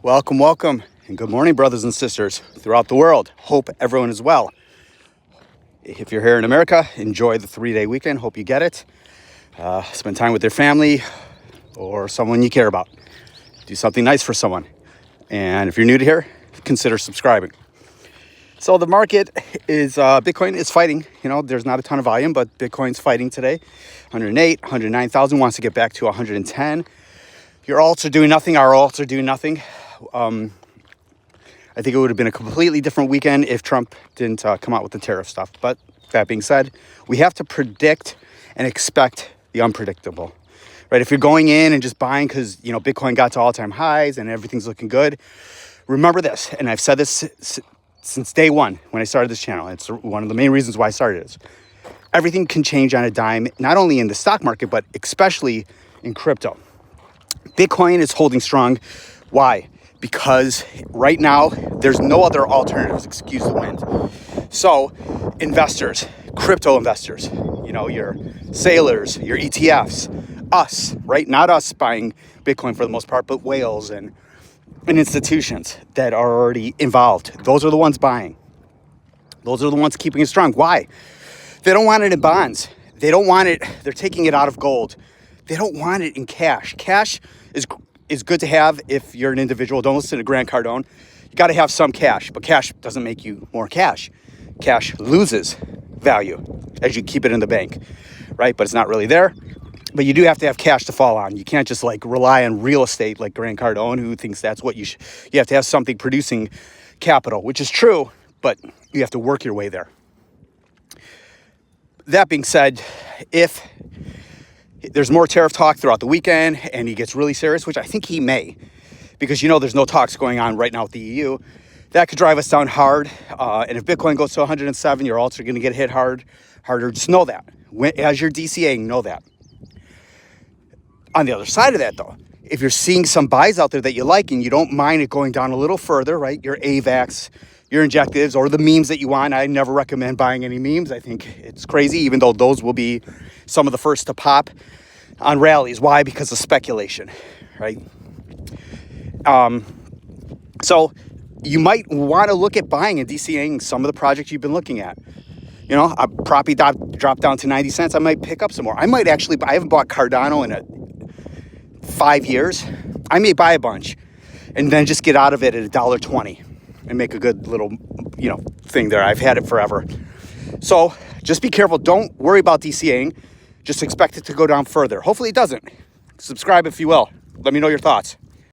Welcome, welcome, and good morning, brothers and sisters throughout the world. Hope everyone is well. If you're here in America, enjoy the 3-day weekend. Hope you get it. Spend time with your family or someone you care about. Do something nice for someone. And if you're new to here, consider subscribing. So the market is, Bitcoin is fighting. You know, there's not a ton of volume, but Bitcoin's fighting today. 108, 109,000, wants to get back to 110. Your alts are doing nothing. Our alts are doing nothing. I think it would have been a completely different weekend if Trump didn't come out with the tariff stuff. But that being said, we have to predict and expect the unpredictable, right? If you're going in and just buying because, you know, Bitcoin got to all-time highs and everything's looking good, remember this, and I've said this since day one when I started this channel. It's one of the main reasons why I started this. Everything can change on a dime, not only in the stock market, but especially in crypto. Bitcoin is holding strong. Why? Because right now, there's no other alternatives, excuse the wind. So investors, crypto investors, you know, your sailors, your ETFs, us, right? Not us buying Bitcoin for the most part, but whales and institutions that are already involved. Those are the ones buying. Those are the ones keeping it strong. Why? They don't want it in bonds. They don't want it. They're taking it out of gold. They don't want it in cash. Cash is good to have if you're an individual. Don't listen to Grant Cardone. You got to have some cash, but cash doesn't make you more cash. Cash loses value as you keep it in the bank, right? But it's not really there. But you do have to have cash to fall on. You can't just like rely on real estate like Grant Cardone, who thinks that's what you should. You have to have something producing capital, which is true, but you have to work your way there. That being said, if there's more tariff talk throughout the weekend and he gets really serious, which I think he may, because, you know, there's no talks going on right now with the EU, that could drive us down hard. And if Bitcoin goes to 107, your alts are going to get hit harder. Just know that. As you're DCAing, know that. On the other side of that, though, if you're seeing some buys out there that you like and you don't mind it going down a little further, right, your AVAX, your injectives, or the memes that you want, I never recommend buying any memes. I think it's crazy, even though those will be some of the first to pop on rallies. Why? Because of speculation, right? So you might want to look at buying and DCAing some of the projects you've been looking at. You know, a Proppy dropped down to 90 cents. I might pick up some more. I haven't bought Cardano in 5 years. I may buy a bunch and then just get out of it at $1.20 and make a good little, you know, thing there. I've had it forever. So just be careful. Don't worry about DCAing. Just expect it to go down further. Hopefully it doesn't. Subscribe if you will. Let me know your thoughts.